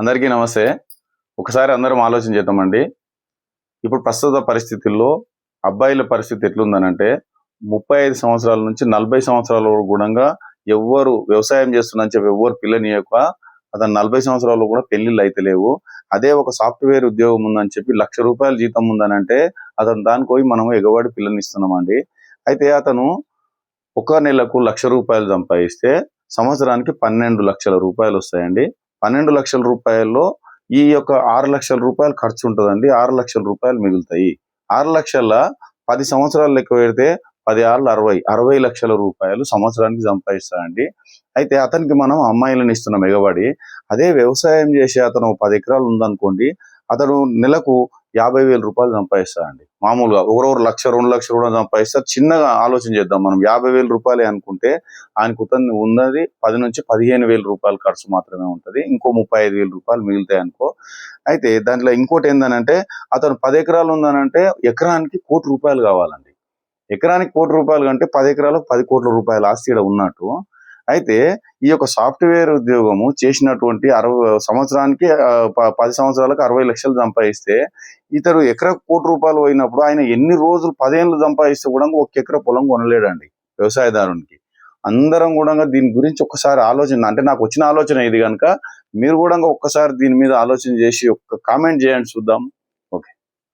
అందరికీ నమస్తే. ఒకసారి అందరం ఆలోచన చేద్దామండి. ఇప్పుడు ప్రస్తుత పరిస్థితుల్లో అబ్బాయిల పరిస్థితి ఎట్లుందనంటే 35 సంవత్సరాల నుంచి 40 సంవత్సరాల వరకు గూడంగా ఎవ్వరు వ్యవసాయం చేస్తున్నారని చెప్పి ఎవ్వరు పిల్లనియక అతను 40 సంవత్సరాల్లో కూడా పెళ్లిళ్ళు అయితలేవు. అదే ఒక సాఫ్ట్‌వేర్ ఉద్యోగం ఉందని చెప్పి రూ. 1,00,000 జీతం ఉందనంటే అతను దానికి పోయి మనం ఎగబడి పిల్లనిస్తున్నామండి. అయితే అతను ఒక నెలకు రూ. 1,00,000 సంపాదిస్తే సంవత్సరానికి 12,00,000 రూపాయలు వస్తాయండి. 12,00,000 రూపాయల్లో ఈ యొక్క 6,00,000 ఖర్చు ఉంటదండి. 6,00,000 మిగులుతాయి. 6,00,000 10 సంవత్సరాలు లెక్క పెడితే 10 ఆర్లు 60,00,000 రూపాయలు సంవత్సరానికి సంపాదిస్తాడండి. అయితే అతనికి మనం అమ్మాయిలను ఇస్తున్నాం ఎగబడి. అదే వ్యవసాయం చేసే అతను 10 ఎకరాలు ఉందనుకోండి, అతను నెలకు 50,000 రూపాయలు సంపాదిస్తాడండి. మామూలుగా ఒకరొకరు 1,00,000, 2,00,000 కూడా సంపాదిస్తారు. చిన్నగా ఆలోచన చేద్దాం మనం. 50,000 అనుకుంటే ఆయనకు ఉన్నది 10,000-15,000 రూపాయలు ఖర్చు మాత్రమే ఉంటది. ఇంకో 35,000 మిగులుతాయి అనుకో. అయితే దాంట్లో ఇంకోటి ఏందనంటే అతను 10 ఎకరాలు ఉందనంటే ఎకరానికి ₹1,00,00,000 కావాలండి. ఎకరానికి ₹1,00,00,000 కంటే 10 ఎకరాలకు ₹10,00,00,000 ఆస్తి ఈడ ఉన్నట్టు. అయితే ఈ యొక్క సాఫ్ట్‌వేర్ ఉద్యోగము చేసినటువంటి సంవత్సరానికి 10 సంవత్సరాలకు 60,00,000 సంపాదిస్తే ఇతడు ఎకరాకు ₹1,00,00,000 పోయినప్పుడు ఆయన ఎన్ని రోజులు 10 ఏళ్ళు సంపాదిస్తే కూడా ఒక ఎకరా పొలం కొనలేడండి వ్యవసాయదారునికి. అందరం కూడా దీని గురించి ఒక్కసారి ఆలోచన, అంటే నాకు వచ్చిన ఆలోచన ఇది కనుక మీరు కూడా ఒక్కసారి దీని మీద ఆలోచన చేసి ఒక కామెంట్ చేయండి చూద్దాం.